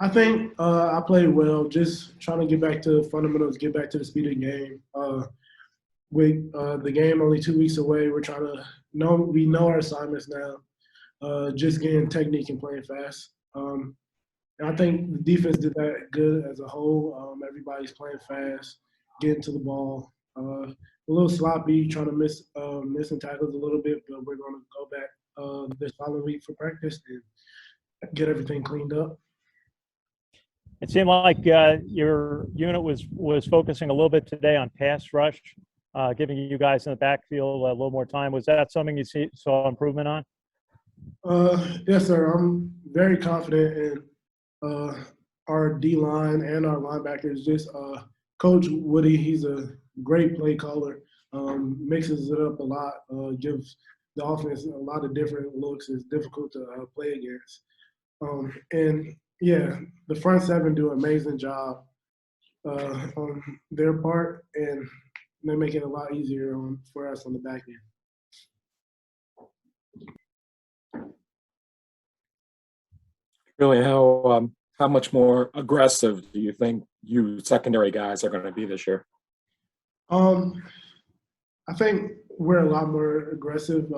I think I played well. Just trying to get back to fundamentals, get back to the speed of the game. With the game only 2 weeks away, we're trying to know we know our assignments now. Just getting technique and playing fast. And I think the defense did that good as a whole. Everybody's playing fast, getting to the ball. A little sloppy, trying to missing tackles a little bit, but we're going to go back this following week for practice and get everything cleaned up. It seemed like your unit was focusing a little bit today on pass rush, giving you guys in the backfield a little more time. Was that something you saw improvement on? Yes, sir. I'm very confident in our D line and our linebackers. Just Coach Woody, he's a great play caller. Mixes it up a lot. Gives the offense a lot of different looks. It's difficult to play against. And yeah, the front seven do an amazing job on their part, and they make it a lot easier for us on the back end. Really, how much more aggressive do you think you secondary guys are going to be this year? I think we're a lot more aggressive.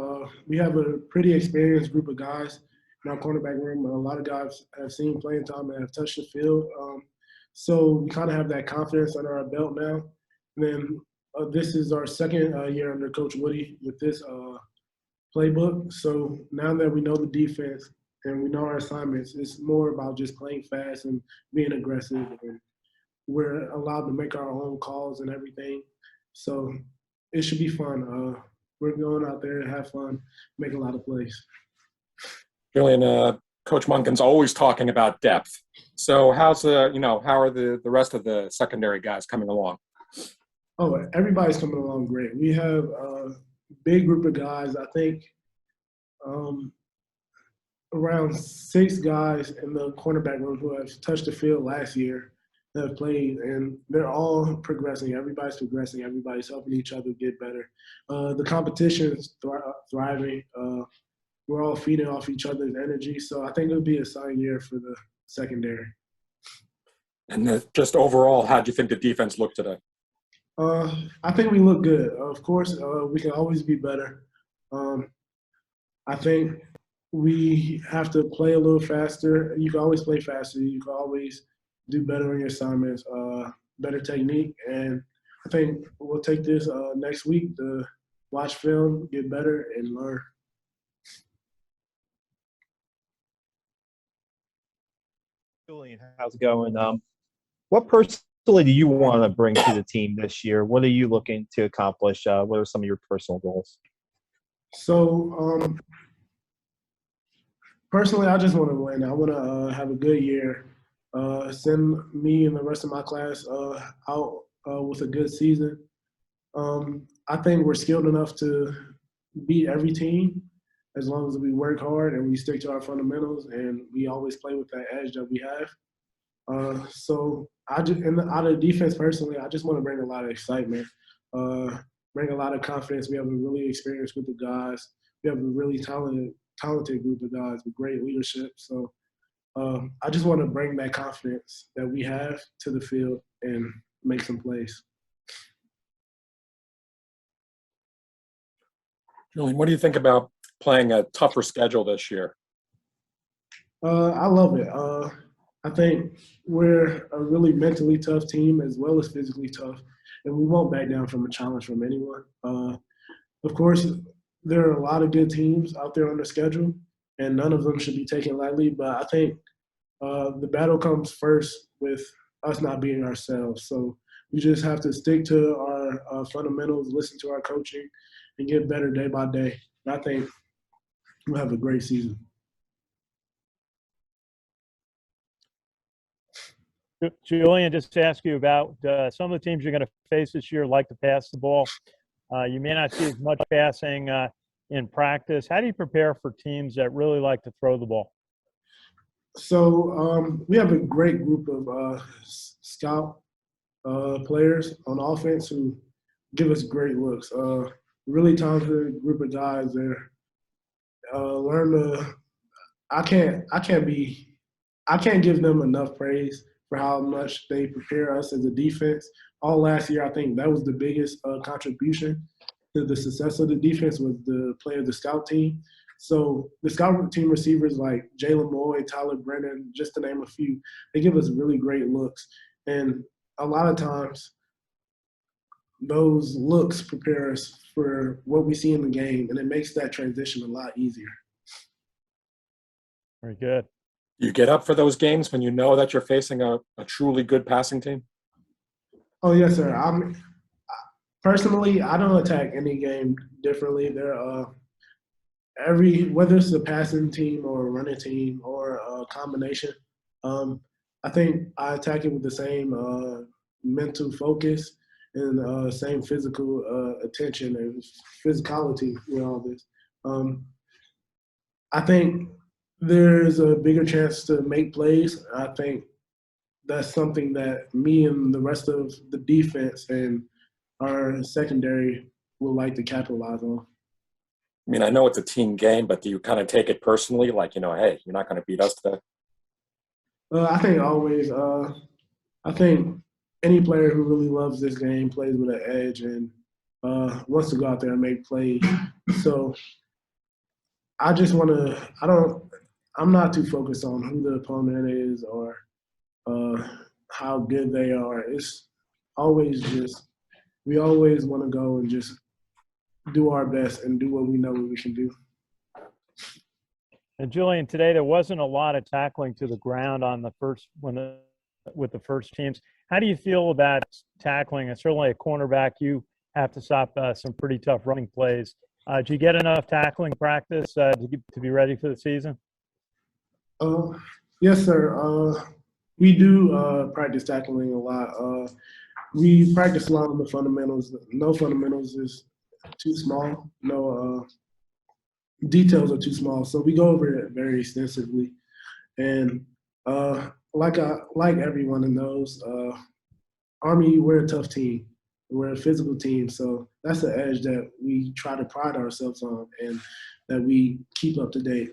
We have a pretty experienced group of guys in our cornerback room. A lot of guys have seen playing time and have touched the field. So we kind of have that confidence under our belt now. And then this is our second year under Coach Woody with this playbook. So now that we know the defense and we know our assignments, it's more about just playing fast and being aggressive. And we're allowed to make our own calls and everything. So it should be fun. We're going out there to have fun, make a lot of plays. Julian, Coach Munkin's always talking about depth. So how are the rest of the secondary guys coming along? Oh, everybody's coming along great. We have a big group of guys. I think around 6 guys in the cornerback room who have touched the field last year that have played, and they're all progressing. Everybody's progressing. Everybody's helping each other get better. The competition is thriving. We're all feeding off each other's energy. So I think it'll be a solid year for the secondary. And just overall, how do you think the defense looked today? I think we look good. Of course, we can always be better. I think we have to play a little faster. You can always play faster. You can always do better on your assignments, better technique. And I think we'll take this next week to watch film, get better, and learn. Julian, how's it going? What personally do you want to bring to the team this year? What are you looking to accomplish? What are some of your personal goals? So personally, I just want to win. I want to have a good year. Send me and the rest of my class out with a good season. I think we're skilled enough to beat every team as long as we work hard and we stick to our fundamentals and we always play with that edge that we have. So out of defense personally, I just want to bring a lot of excitement, bring a lot of confidence. We have a really experienced group of guys. We have a really talented group of guys with great leadership. So I just want to bring that confidence that we have to the field and make some plays. Julian, what do you think about playing a tougher schedule this year? I love it. I think we're a really mentally tough team as well as physically tough, and we won't back down from a challenge from anyone. Of course, there are a lot of good teams out there on the schedule, and none of them should be taken lightly, but I think the battle comes first with us not being ourselves. So we just have to stick to our fundamentals, listen to our coaching, and get better day by day. And I think we'll have a great season. Julian, just to ask you about some of the teams you're going to face this year like to pass the ball. You may not see as much passing in practice. How do you prepare for teams that really like to throw the ball? So we have a great group of scout players on offense who give us great looks. Really talented group of guys there. I can't be I can't give them enough praise for how much they prepare us as a defense. All last year, I think that was the biggest contribution to the success of the defense was the play of the scout team. So the scout team receivers like Jalen Moy, Tyler Brennan, just to name a few, they give us really great looks. And a lot of times those looks prepare us for what we see in the game, and it makes that transition a lot easier. Very good. You get up for those games when you know that you're facing a truly good passing team? Oh, yes, sir. Personally, I don't attack any game differently. Whether it's a passing team or a running team or a combination, I think I attack it with the same mental focus and same physical attention and physicality with all this. I think there's a bigger chance to make plays. I think that's something that me and the rest of the defense and our secondary would like to capitalize on. I mean, I know it's a team game, but do you kind of take it personally? Like, hey, you're not going to beat us today? I think always. I think any player who really loves this game plays with an edge and wants to go out there and make plays. So I just want to – I'm not too focused on who the opponent is or how good they are. It's always just – we always want to go and just do our best and do what we know we can do. And Julian, today there wasn't a lot of tackling to the ground on the first with the first teams. How do you feel about tackling? And certainly a cornerback, you have to stop some pretty tough running plays. Did you get enough tackling practice to be ready for the season? Yes, sir. We do practice tackling a lot. We practice a lot on the fundamentals. No fundamentals is too small. No details are too small. So we go over it very extensively. And like everyone knows, Army, we're a tough team. We're a physical team. So that's the edge that we try to pride ourselves on and that we keep up to date.